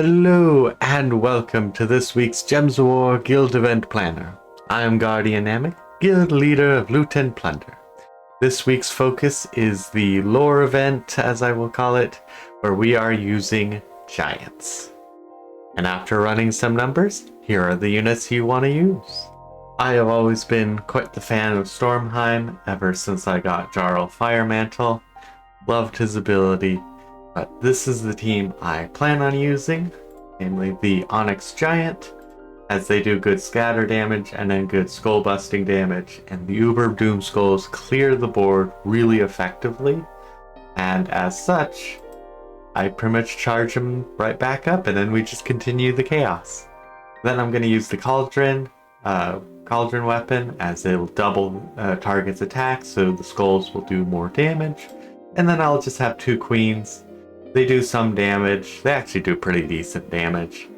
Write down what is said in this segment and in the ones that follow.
Hello and welcome to this week's Gems of War Guild Event Planner. I am Guardian Namek, Guild Leader of Loot and Plunder. This week's focus is the lore event, as I will call it, where we are using giants. And after running some numbers, here are the units you want to use. I have always been quite the fan of Stormheim ever since I got Jarl Firemantle. Loved his ability. But this is the team I plan on using, namely the Onyx Giant, as they do good scatter damage and then good skull busting damage, and the Uber Doom Skulls clear the board really effectively, and as such, I pretty much charge them right back up and then we just continue the chaos. Then I'm going to use the Cauldron weapon, as it'll double target's attack, so the skulls will do more damage, and then I'll just have two Queens. They do some damage. They actually do pretty decent damage.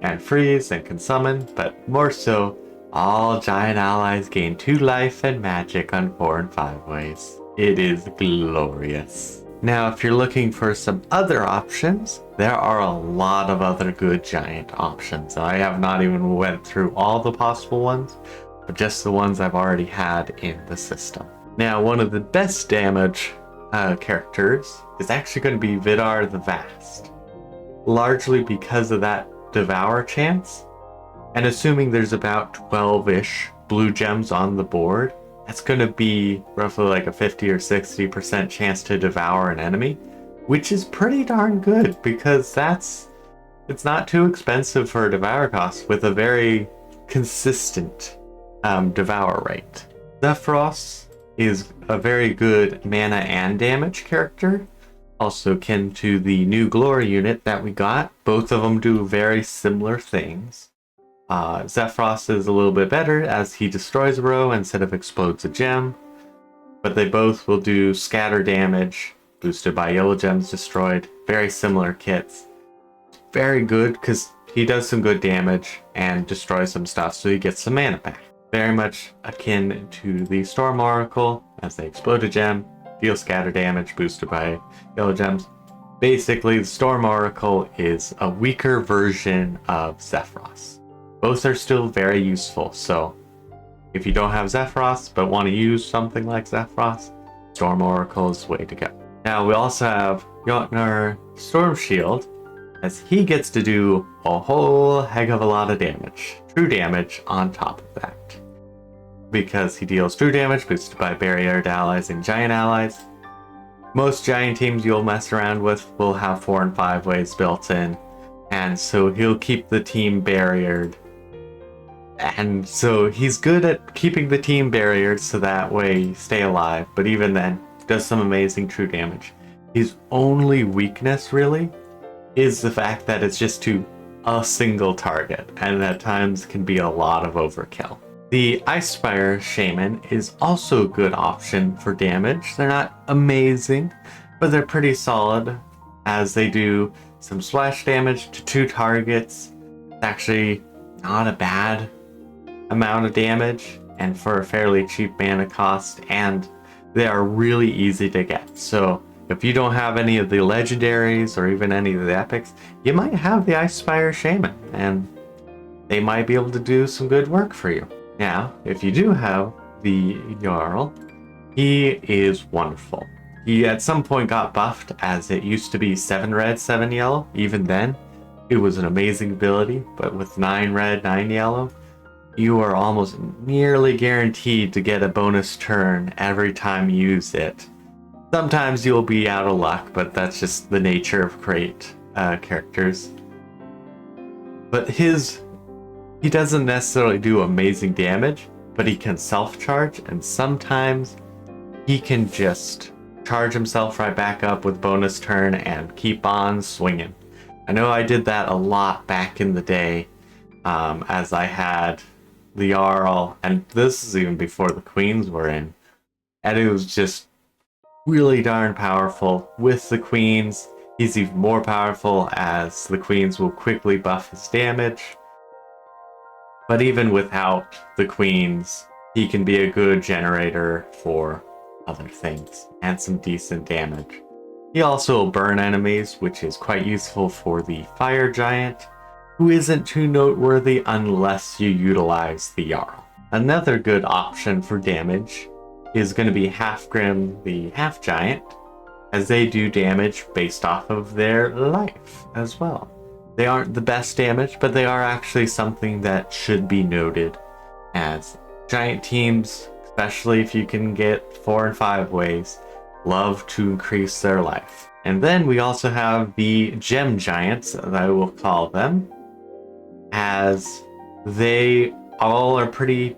And freeze and can summon, but more so, all giant allies gain 2 life and magic on 4 and 5 ways. It is glorious. Now, if you're looking for some other options, there are a lot of other good giant options. I have not even went through all the possible ones, but just the ones I've already had in the system. Now, one of the best damage characters is actually going to be Vidar the Vast, largely because of that devour chance, and assuming there's about 12-ish blue gems on the board, that's going to be roughly like a 50 or 60% chance to devour an enemy, which is pretty darn good because it's not too expensive for a devour cost with a very consistent devour rate. Zephyros is a very good mana and damage character, also kin to the new glory unit that we got. Both of them do very similar things. Zephyros is a little bit better as he destroys a row instead of explodes a gem, but they both will do scatter damage boosted by yellow gems destroyed. Very similar kits. Very good because he does some good damage and destroys some stuff, so he gets some mana back. Very much akin to the Storm Oracle, as they explode a gem, deal scatter damage boosted by yellow gems. Basically, the Storm Oracle is a weaker version of Zephyros. Both are still very useful, so if you don't have Zephyros but want to use something like Zephyros, Storm Oracle is the way to go. Now we also have Jotnar Storm Shield, as he gets to do a whole heck of a lot of damage. True damage on top of that, because he deals true damage boosted by barriered allies and giant allies. Most giant teams you'll mess around with will have 4 and 5 ways built in, and so he'll keep the team barriered. And so he's good at keeping the team barriered so that way you stay alive, but even then, does some amazing true damage. His only weakness, really, is the fact that it's just to a single target, and at times can be a lot of overkill. The Icespire Shaman is also a good option for damage. They're not amazing, but they're pretty solid, as they do some splash damage to 2 targets. It's actually not a bad amount of damage, and for a fairly cheap mana cost, and they are really easy to get. So if you don't have any of the legendaries or even any of the epics, you might have the Icespire Shaman, and they might be able to do some good work for you. Now, if you do have the Jarl, he is wonderful. He at some point got buffed, as it used to be 7 red, 7 yellow. Even then, it was an amazing ability, but with 9 red, 9 yellow, you are almost nearly guaranteed to get a bonus turn every time you use it. Sometimes you'll be out of luck, but that's just the nature of great characters. But he doesn't necessarily do amazing damage, but he can self-charge, and sometimes he can just charge himself right back up with bonus turn and keep on swinging. I know I did that a lot back in the day, as I had the Jarl, and this is even before the Queens were in, and it was just really darn powerful. With the Queens, he's even more powerful, as the Queens will quickly buff his damage. But even without the Queens, he can be a good generator for other things and some decent damage. He also will burn enemies, which is quite useful for the fire giant, who isn't too noteworthy unless you utilize the Jarl. Another good option for damage is going to be Halfgrim the half giant, as they do damage based off of their life as well. They aren't the best damage, but they are actually something that should be noted, as giant teams, especially if you can get 4 and 5 ways, love to increase their life. And then we also have the gem giants, as I will call them, as they all are pretty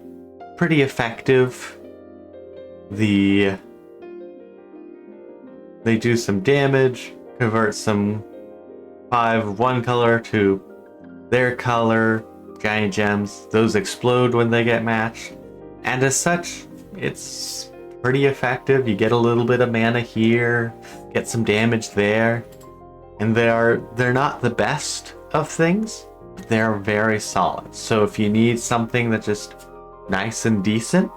effective. They do some damage, convert some 5 of one color to their color, giant gems. Those explode when they get matched. And as such, it's pretty effective. You get a little bit of mana here, get some damage there. And they're not the best of things, but they're very solid. So if you need something that's just nice and decent,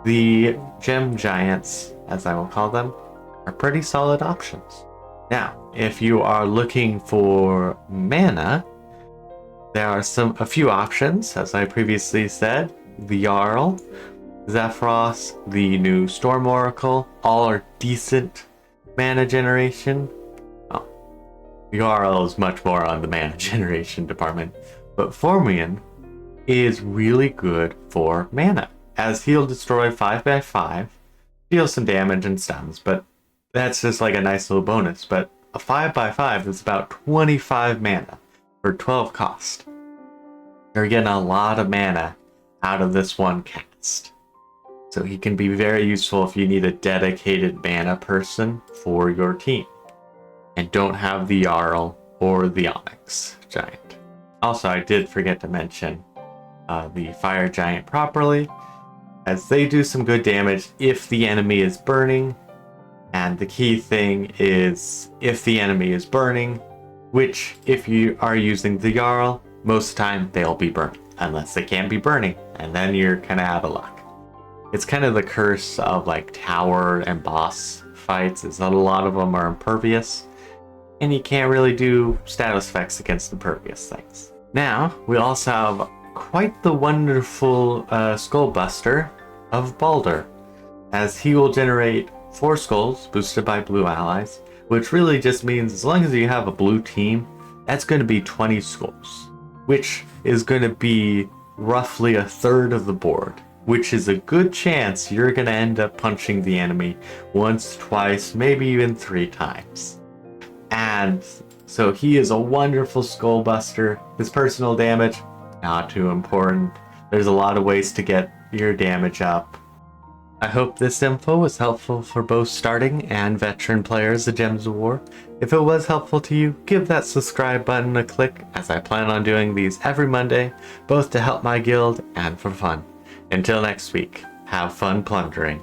the gem giants, as I will call them, are pretty solid options. Now, if you are looking for mana, there are a few options, as I previously said. The Jarl, Zephyros, the new Storm Oracle, all are decent mana generation. Oh, the Jarl is much more on the mana generation department, but Formian is really good for mana, as he'll destroy 5x5, deal some damage and stuns, but that's just like a nice little bonus. But a 5x5 is about 25 mana for 12 cost. You're getting a lot of mana out of this one cast. So he can be very useful if you need a dedicated mana person for your team and don't have the Jarl or the Onyx Giant. Also, I did forget to mention the Fire Giant properly, as they do some good damage if the enemy is burning. And the key thing is, if the enemy is burning, which if you are using the Jarl, most of the time they'll be burning, unless they can't be burning, and then you're kind of out of luck. It's kind of the curse of like tower and boss fights, is that a lot of them are impervious, and you can't really do status effects against impervious things. Now, we also have quite the wonderful Skullbuster of Baldur, as he will generate 4 skulls boosted by blue allies, which really just means as long as you have a blue team, that's going to be 20 skulls, which is going to be roughly a third of the board, which is a good chance you're going to end up punching the enemy once, twice, maybe even 3 times. And so he is a wonderful Skullbuster. His personal damage, not too important. There's a lot of ways to get your damage up. I hope this info was helpful for both starting and veteran players of Gems of War. If it was helpful to you, give that subscribe button a click, as I plan on doing these every Monday, both to help my guild and for fun. Until next week, have fun plundering.